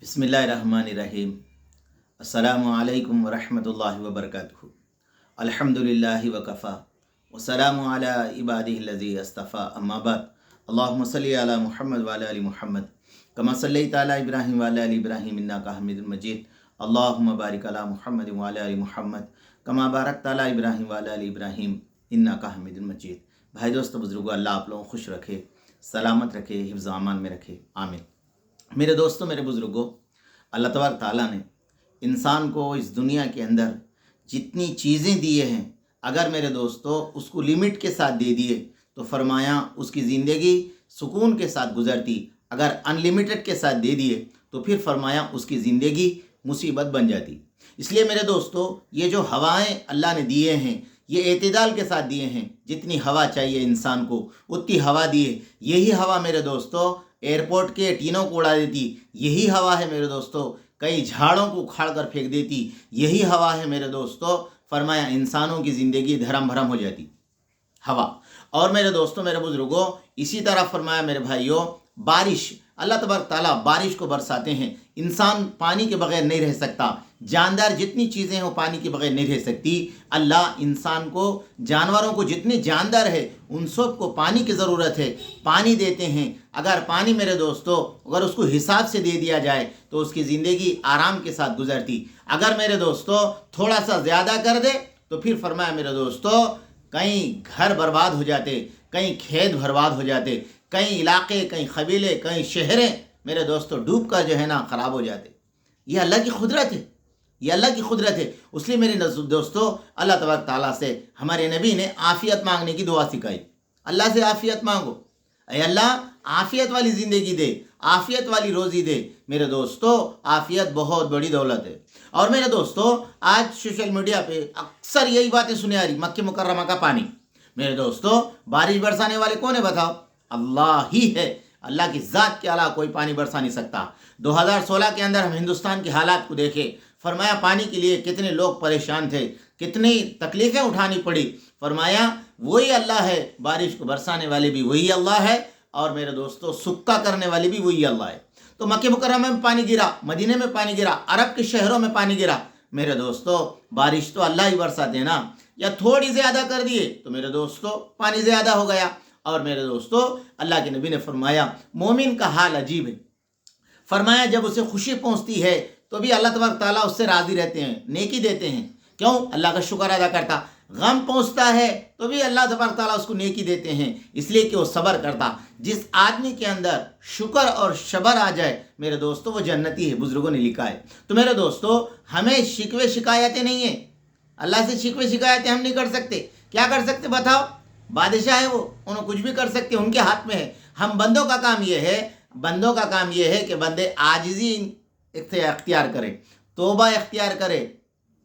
बिस्मिल्लाहिर्रहमानिर्रहीम। अस्सलामु अलैकुम वरहमतुल्लाहि वबरकातुहू। अल्हम्दुलिल्लाहि वकफ़ा वस्सलामु अला इबादिहिल्लज़ी अस्तफ़ा अम्मा बाद। अल्लाहुम्मा सल्लि अला मुहम्मद व अला आलि मुहम्मद कमा सल्लैता अला इब्राहीम व अला आलि इब्राहीम इन्नका हमीदुम मजीद। अल्लाहुम्मा बारिक अला मुहम्मद व अला आलि मुहम्मद कमा बारकता अला इब्राहीम व अला आलि इब्राहीम इन्नका हमीदुम मजीद। भाई दोस्तों बुजुर्गों, अल्लाह आप लोगों को खुश रखे, सलामत रखे, हिफ्ज़ अमान में रखे, आमीन। मेरे दोस्तों, मेरे बुज़ुर्गों, अल्लाह तबारक ताला ने इंसान को इस दुनिया के अंदर जितनी चीज़ें दिए हैं, अगर मेरे दोस्तों उसको लिमिट के साथ दे दिए तो फरमाया उसकी ज़िंदगी सुकून के साथ गुजरती। अगर अनलिमिटेड के साथ दे दिए तो फिर फरमाया उसकी ज़िंदगी मुसीबत बन जाती। इसलिए मेरे दोस्तों, ये जो हवाएं अल्लाह ने दिए हैं ये एतदाल के साथ दिए हैं। जितनी हवा चाहिए इंसान को उतनी हवा दिए। यही हवा मेरे दोस्तों एयरपोर्ट के टीनों को उड़ा देती। यही हवा है मेरे दोस्तों कई झाड़ों को उखाड़ कर फेंक देती। यही हवा है मेरे दोस्तों फरमाया इंसानों की ज़िंदगी धर्म भरम हो जाती हवा। और मेरे दोस्तों, मेरे बुजुर्गों, इसी तरह फरमाया मेरे भाइयों, बारिश, अल्लाह तबारक ताला बारिश को बरसाते हैं। इंसान पानी के बगैर नहीं रह सकता। जानदार जितनी चीज़ें हैं वो पानी के बगैर नहीं रह सकती। अल्लाह इंसान को, जानवरों को, जितने जानदार है उन सब को पानी की ज़रूरत है, पानी देते हैं। अगर पानी मेरे दोस्तों अगर उसको हिसाब से दे दिया जाए तो उसकी ज़िंदगी आराम के साथ गुजरती। अगर मेरे दोस्तों थोड़ा सा ज़्यादा कर दे तो फिर फरमाया मेरे दोस्तों कहीं घर बर्बाद हो जाते, कहीं खेत बर्बाद हो जाते, कहीं इलाके, कहीं कबीले, कहीं शहरें मेरे दोस्तों डूब कर जो है ना ख़राब हो जाते। ये अल्लाह की कुदरत है, ये अल्लाह की कुदरत है। इसलिए मेरे दोस्तों अल्लाह तबारक ताला से हमारे नबी ने आफ़ियत मांगने की दुआ सिखाई। अल्लाह से आफ़ियत मांगो, अरे अल्लाह आफ़ियत वाली ज़िंदगी दे, आफ़ियत वाली रोज़ी दे। मेरे दोस्तों आफ़ियत बहुत बड़ी दौलत है। और मेरे दोस्तों आज सोशल मीडिया पे अक्सर यही बातें सुने आ रही, मक्के मुकर्रमा का पानी। मेरे दोस्तों बारिश बरसाने वाले कौन है बताओ? अल्लाह ही है। अल्लाह की ज़ात के अलावा कोई पानी बरसा नहीं सकता। 2016 के अंदर हम हिंदुस्तान के हालात को देखें। फरमाया पानी के लिए कितने लोग परेशान थे, कितनी तकलीफ़ें उठानी पड़ी। फरमाया वही अल्लाह है, बारिश को बरसाने वाले भी वही अल्लाह है और मेरे दोस्तों सूखा करने वाले भी वही अल्लाह है। तो मक्के मुकर्रमा में पानी गिरा, मदीने में पानी गिरा, अरब के शहरों में पानी गिरा। मेरे दोस्तों बारिश तो अल्लाह ही बरसाते ना। या थोड़ी ज़्यादा कर दिए तो मेरे दोस्तों पानी ज़्यादा हो गया। और मेरे दोस्तों अल्लाह के नबी ने फरमाया मोमिन का हाल अजीब है। फरमाया जब उसे खुशी पहुंचती है तो भी अल्लाह तबारक ताला उससे राज़ी रहते हैं, नेकी देते हैं। क्यों? अल्लाह का शुक्र अदा करता। गम पहुंचता है तो भी अल्लाह तबारक ताला उसको नेकी देते हैं, इसलिए कि वो सब्र करता। जिस आदमी के अंदर शुक्र और सब्र आ जाए मेरे दोस्तों वो जन्नती है, बुजुर्गों ने लिखा है। तो मेरे दोस्तों हमें शिकवे शिकायतें नहीं है। अल्लाह से शिकवे शिकायतें हम नहीं कर सकते। क्या कर सकते बताओ? बादशाह है वो, उन्हें कुछ भी कर सकते, उनके हाथ में है। हम बंदों का काम ये है, बंदों का काम ये है कि बंदे आजिज़ी इख्तियार करें, तौबा इख्तियार करें।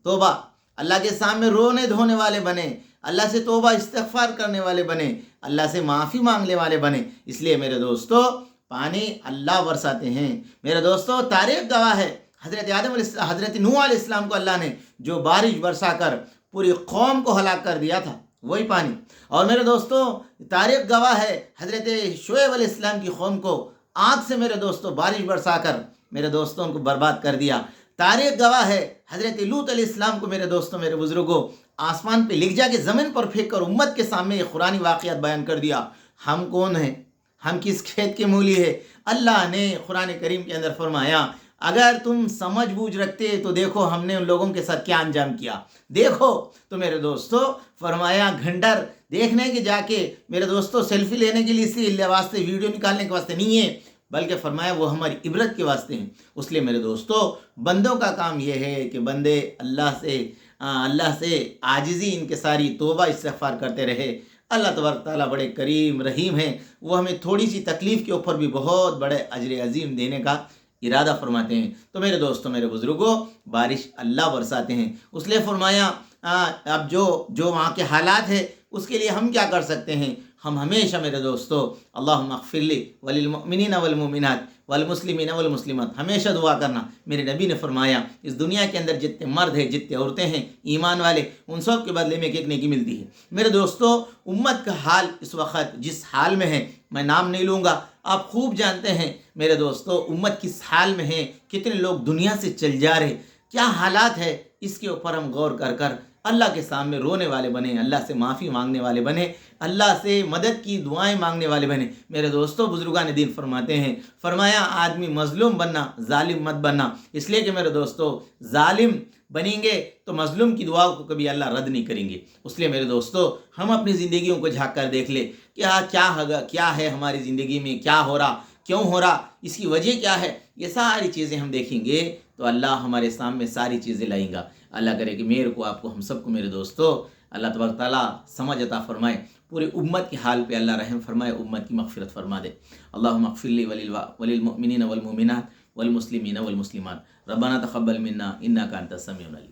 तौबा अल्लाह के सामने रोने धोने वाले बने, अल्लाह से तौबा इस्तिग़फ़ार करने वाले बने, अल्लाह से माफ़ी मांगने वाले बने। इसलिए मेरे दोस्तों पानी अल्लाह बरसाते हैं। मेरे दोस्तों तारीख़ गवाह है, हज़रत नूह अलैहिस्सलाम को अल्लाह ने जो बारिश बरसा कर पूरी कौम को हलाक कर दिया था वही पानी। और मेरे दोस्तों तारीख़ गवाह है हज़रत शुएब अलैहिस्सलाम की कौम को आग से मेरे दोस्तों बारिश बरसा कर मेरे दोस्तों उनको बर्बाद कर दिया। तारीख़ गवाह है हज़रत लूत अलैहिस्सलाम को मेरे दोस्तों, मेरे बुज़ुर्गों आसमान पे लिख जाके ज़मीन पर फेंक कर उम्मत के सामने ये कुरानी वाक़ियात बयान कर दिया। हम कौन हैं? हम किस खेत के मूली है? अल्लाह ने कुरान करीम के अंदर फरमाया अगर तुम समझ बूझ रखते तो देखो हमने उन लोगों के साथ क्या अंजाम किया। देखो तो मेरे दोस्तों फरमाया घंटर देखने के जाके मेरे दोस्तों सेल्फी लेने के लिए इसी वास्ते, वीडियो निकालने के वास्ते नहीं है, बल्कि फरमाया वो हमारी इबरत के वास्ते हैं। इसलिए मेरे दोस्तों बंदों का काम ये है कि बंदे अल्लाह से आजिज़ी इनके सारी तौबा इस्तिग़फ़ार करते रहे। अल्लाह तबारक ताला बड़े करीम रहीम हैं, वो हमें थोड़ी सी तकलीफ़ के ऊपर भी बहुत बड़े अजर अजीम देने का इरादा फरमाते हैं। तो मेरे दोस्तों, मेरे बुज़ुर्गों बारिश अल्लाह बरसाते हैं। उसलिए फरमाया अब जो वहाँ के हालात है उसके लिए हम क्या कर सकते हैं? हम हमेशा मेरे दोस्तों अल्लाहुम्मा अग़फ़िरली वलिल मुमिनीना वल मुमिनात वल मुस्लिमीना वल मुस्लिमात हमेशा दुआ करना। मेरे नबी ने फरमाया इस दुनिया के अंदर जितने मर्द हैं, जितने औरतें हैं ईमान वाले, उन सब के बदले में एक नेकी मिलती है। मेरे दोस्तों उम्मत का हाल इस वक्त जिस हाल में है मैं नाम नहीं लूँगा, آپ خوب جانتے ہیں میرے دوستو امت کس حال میں ہے، کتنے لوگ دنیا سے چل جا رہے، کیا حالات ہے، اس کے اوپر ہم غور کر اللہ کے سامنے رونے والے بنے، اللہ سے معافی مانگنے والے بنے، اللہ سے مدد کی دعائیں مانگنے والے بنے۔ میرے دوستو بزرگان دین فرماتے ہیں، فرمایا آدمی مظلوم بننا، ظالم مت بننا، اس لیے کہ میرے دوستو ظالم بنیں گے تو مظلوم کی دعا کو کبھی اللہ رد نہیں کریں گے۔ اس لیے میرے دوستو ہم اپنی زندگیوں کو جھانک کر دیکھ لیں، کیا ہے ہماری زندگی میں، کیا ہو رہا، کیوں ہو رہا، اس کی وجہ کیا ہے، یہ ساری چیزیں ہم دیکھیں گے تو اللہ ہمارے سامنے ساری چیزیں لائیں گا۔ اللہ کرے کہ میرے کو، آپ کو، ہم سب کو میرے دوستو اللہ تبارک تعالیٰ سمجھ عطا فرمائے، پوری امت کے حال پہ اللہ رحم فرمائے، امت کی مغفرت فرما دے۔ اللہم اغفر لی وللمؤمنین والمؤمنات والمسلمین والمسلمات، ربنا تقبل منا انک انت السمیع العلیم۔